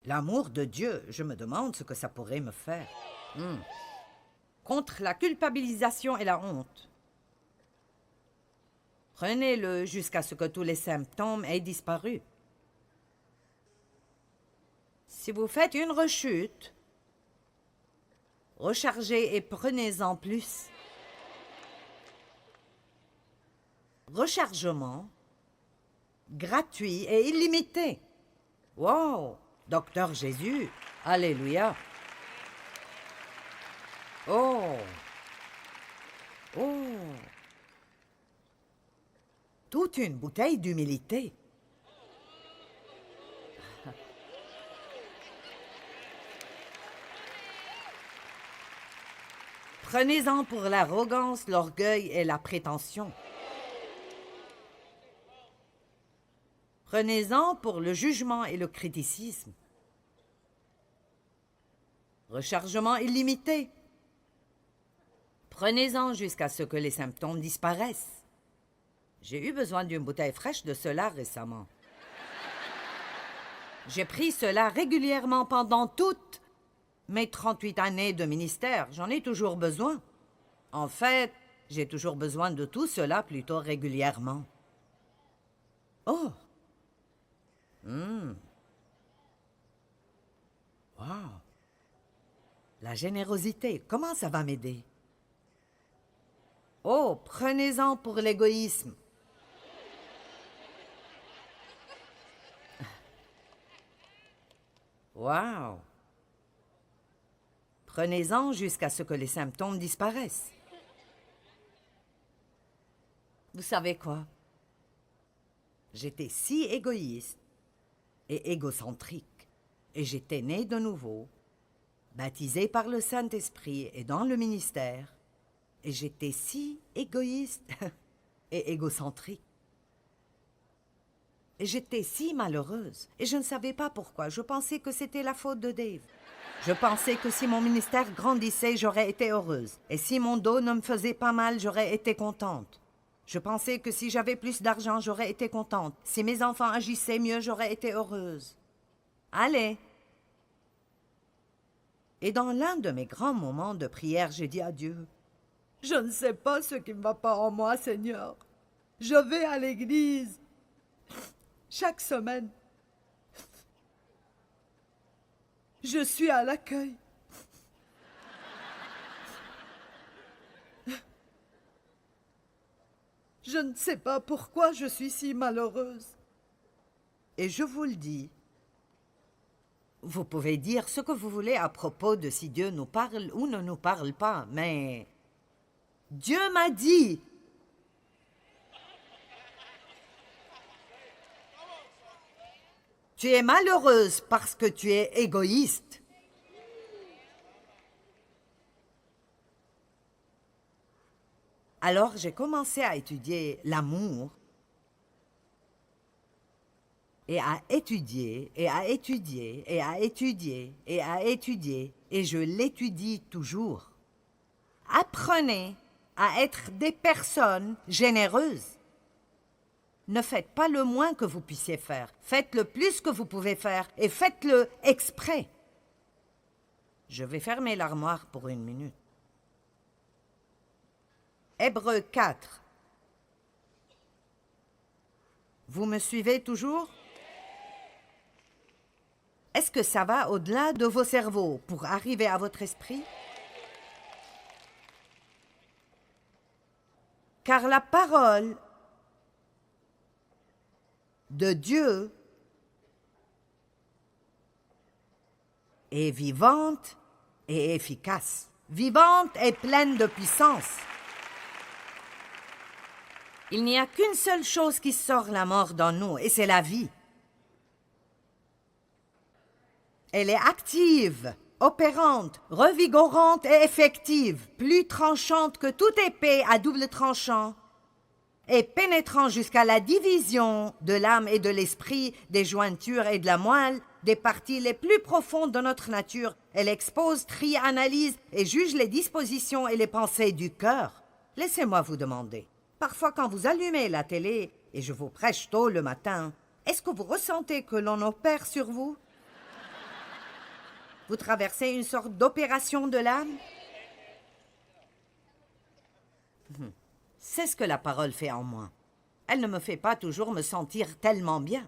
L'amour de Dieu, je me demande ce que ça pourrait me faire. Contre la culpabilisation et la honte. Prenez-le jusqu'à ce que tous les symptômes aient disparu. Si vous faites une rechute, rechargez et prenez-en plus. Rechargement gratuit et illimité. Wow! Docteur Jésus, alléluia. Oh! Oh! Toute une bouteille d'humilité. Prenez-en pour l'arrogance, l'orgueil et la prétention. Prenez-en pour le jugement et le criticisme. Rechargement illimité. Prenez-en jusqu'à ce que les symptômes disparaissent. J'ai eu besoin d'une bouteille fraîche de cela récemment. J'ai pris cela régulièrement pendant toutes mes 38 années de ministère. J'en ai toujours besoin. En fait, j'ai toujours besoin de tout cela plutôt régulièrement. Oh! Wow! La générosité, comment ça va m'aider? Oh, prenez-en pour l'égoïsme. Wow! Prenez-en jusqu'à ce que les symptômes disparaissent. Vous savez quoi? J'étais si égoïste et égocentrique, et j'étais né de nouveau, baptisé par le Saint-Esprit et dans le ministère, et j'étais si égoïste et égocentrique. Et j'étais si malheureuse, et je ne savais pas pourquoi. Je pensais que c'était la faute de Dave. Je pensais que si mon ministère grandissait, j'aurais été heureuse. Et si mon dos ne me faisait pas mal, j'aurais été contente. Je pensais que si j'avais plus d'argent, j'aurais été contente. Si mes enfants agissaient mieux, j'aurais été heureuse. Allez! Et dans l'un de mes grands moments de prière, j'ai dit à Dieu, « Je ne sais pas ce qui ne va pas en moi, Seigneur. Je vais à l'église chaque semaine. Je suis à l'accueil. Je ne sais pas pourquoi je suis si malheureuse. Et je vous le dis, vous pouvez dire ce que vous voulez à propos de si Dieu nous parle ou ne nous parle pas, mais Dieu m'a dit, tu es malheureuse parce que tu es égoïste. Alors j'ai commencé à étudier l'amour et à étudier, et à étudier, et à étudier, et à étudier, et je l'étudie toujours. Apprenez à être des personnes généreuses. Ne faites pas le moins que vous puissiez faire. Faites le plus que vous pouvez faire, et faites-le exprès. Je vais fermer l'armoire pour 1 minute. Hébreux 4. Vous me suivez toujours? Est-ce que ça va au-delà de vos cerveaux pour arriver à votre esprit? Car la parole de Dieu est vivante et efficace. Vivante et pleine de puissance. Il n'y a qu'une seule chose qui sort la mort dans nous, et c'est la vie. Elle est active, opérante, revigorante et effective, plus tranchante que toute épée à double tranchant, et pénétrant jusqu'à la division de l'âme et de l'esprit, des jointures et de la moelle, des parties les plus profondes de notre nature. Elle expose, trie, analyse et juge les dispositions et les pensées du cœur. Laissez-moi vous demander, parfois quand vous allumez la télé, et je vous prêche tôt le matin, est-ce que vous ressentez que l'on opère sur vous? Vous traversez une sorte d'opération de l'âme? C'est ce que la parole fait en moi. Elle ne me fait pas toujours me sentir tellement bien.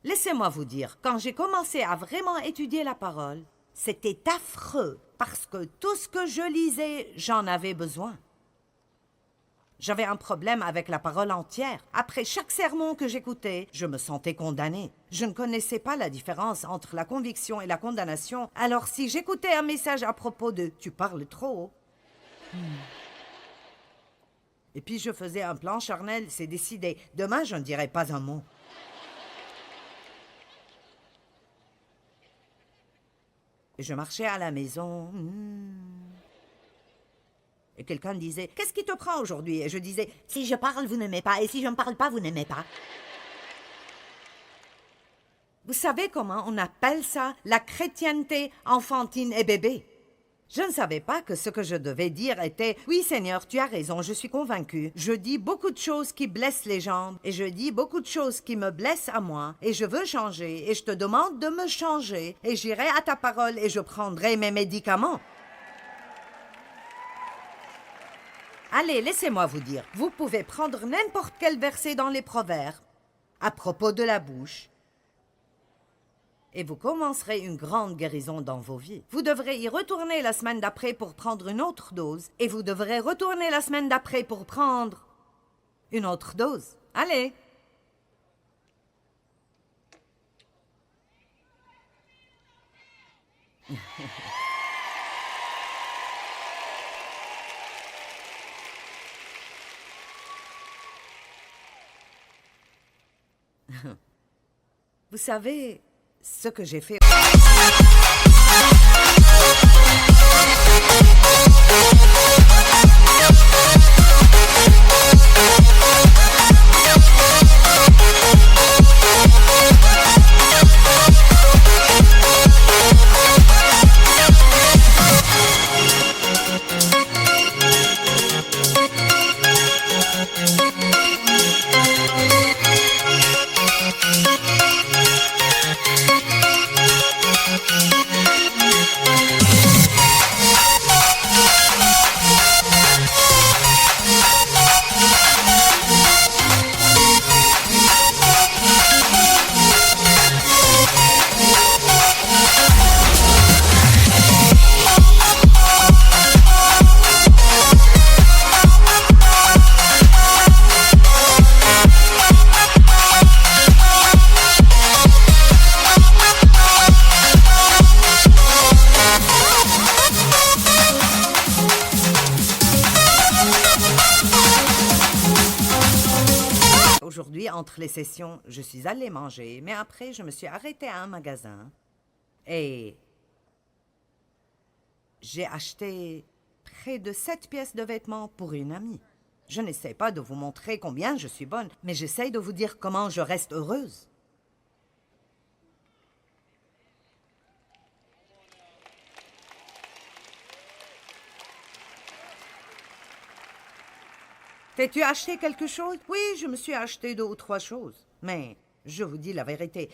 Laissez-moi vous dire, quand j'ai commencé à vraiment étudier la parole, c'était affreux, parce que tout ce que je lisais, j'en avais besoin. J'avais un problème avec la parole entière. Après chaque sermon que j'écoutais, je me sentais condamnée. Je ne connaissais pas la différence entre la conviction et la condamnation. Alors si j'écoutais un message à propos de « tu parles trop », et puis je faisais un plan charnel, c'est décidé. Demain, je ne dirai pas un mot. Et je marchais à la maison. Et quelqu'un me disait « Qu'est-ce qui te prend aujourd'hui ?» Et je disais « Si je parle, vous n'aimez pas. Et si je ne parle pas, vous n'aimez pas. » Vous savez comment on appelle ça la chrétienté enfantine et bébé? Je ne savais pas que ce que je devais dire était « Oui, Seigneur, tu as raison, je suis convaincu. Je dis beaucoup de choses qui blessent les gens, et je dis beaucoup de choses qui me blessent à moi, et je veux changer, et je te demande de me changer, et j'irai à ta parole, et je prendrai mes médicaments. » Allez, laissez-moi vous dire, vous pouvez prendre n'importe quel verset dans les Proverbes, à propos de la bouche, et vous commencerez une grande guérison dans vos vies. Vous devrez y retourner la semaine d'après pour prendre une autre dose, et vous devrez retourner la semaine d'après pour prendre une autre dose. Allez! Vous savez ce que j'ai fait? Aujourd'hui, entre les sessions, je suis allée manger, mais après, je me suis arrêtée à un magasin et j'ai acheté près de 7 pièces de vêtements pour une amie. Je n'essaie pas de vous montrer combien je suis bonne, mais j'essaie de vous dire comment je reste heureuse. T'es-tu acheté quelque chose? Oui, je me suis acheté 2 ou 3 choses. Mais je vous dis la vérité.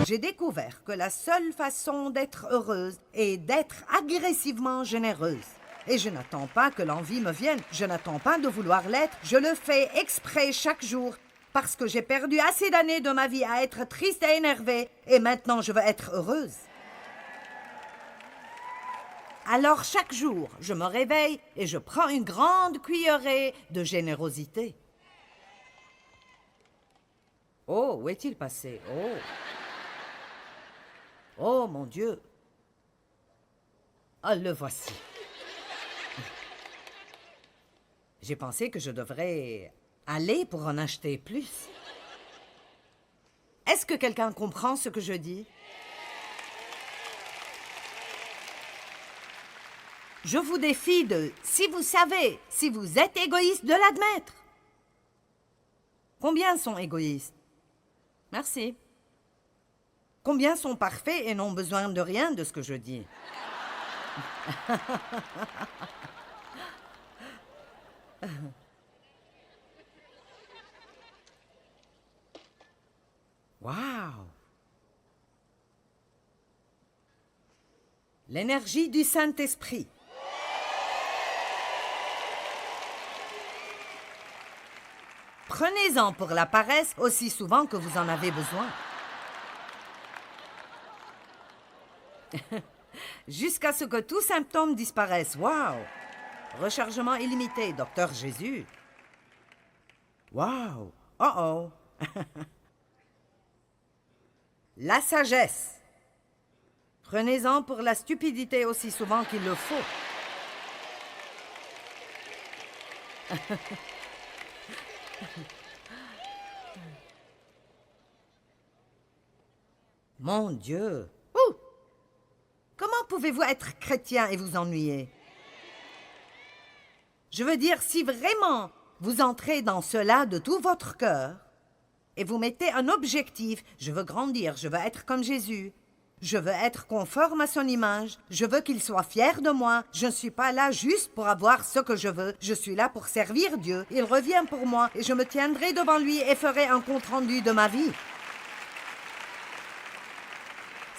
J'ai découvert que la seule façon d'être heureuse est d'être agressivement généreuse. Et je n'attends pas que l'envie me vienne, je n'attends pas de vouloir l'être, je le fais exprès chaque jour, parce que j'ai perdu assez d'années de ma vie à être triste et énervée, et maintenant je veux être heureuse. Alors chaque jour, je me réveille et je prends une grande cuillerée de générosité. Oh, où est-il passé? Oh. Oh, mon Dieu. Ah, le voici. J'ai pensé que je devrais aller pour en acheter plus. Est-ce que quelqu'un comprend ce que je dis? Je vous défie de, si vous savez, si vous êtes égoïste, de l'admettre. Combien sont égoïstes? Merci. Combien sont parfaits et n'ont besoin de rien de ce que je dis? Waouh! L'énergie du Saint-Esprit. Prenez-en pour la paresse aussi souvent que vous en avez besoin. Jusqu'à ce que tout symptôme disparaisse. Waouh! Rechargement illimité, Docteur Jésus. Waouh! Oh oh! La sagesse. Prenez-en pour la stupidité aussi souvent qu'il le faut. Mon Dieu! Ouh! Comment pouvez-vous être chrétien et vous ennuyer? Je veux dire, si vraiment vous entrez dans cela de tout votre cœur et vous mettez un objectif, je veux grandir, je veux être comme Jésus, je veux être conforme à son image, je veux qu'il soit fier de moi, je ne suis pas là juste pour avoir ce que je veux, je suis là pour servir Dieu, il revient pour moi et je me tiendrai devant lui et ferai un compte-rendu de ma vie.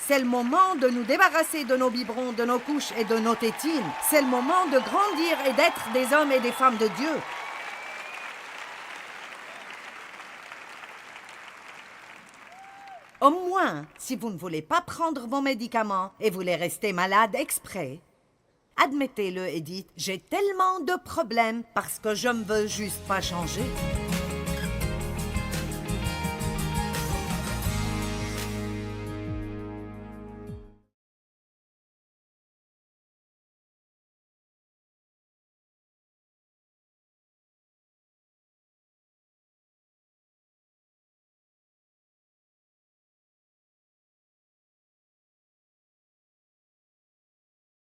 C'est le moment de nous débarrasser de nos biberons, de nos couches et de nos tétines. C'est le moment de grandir et d'être des hommes et des femmes de Dieu. Au moins, si vous ne voulez pas prendre vos médicaments et voulez rester malade exprès, admettez-le et dites « J'ai tellement de problèmes parce que je ne veux juste pas changer. »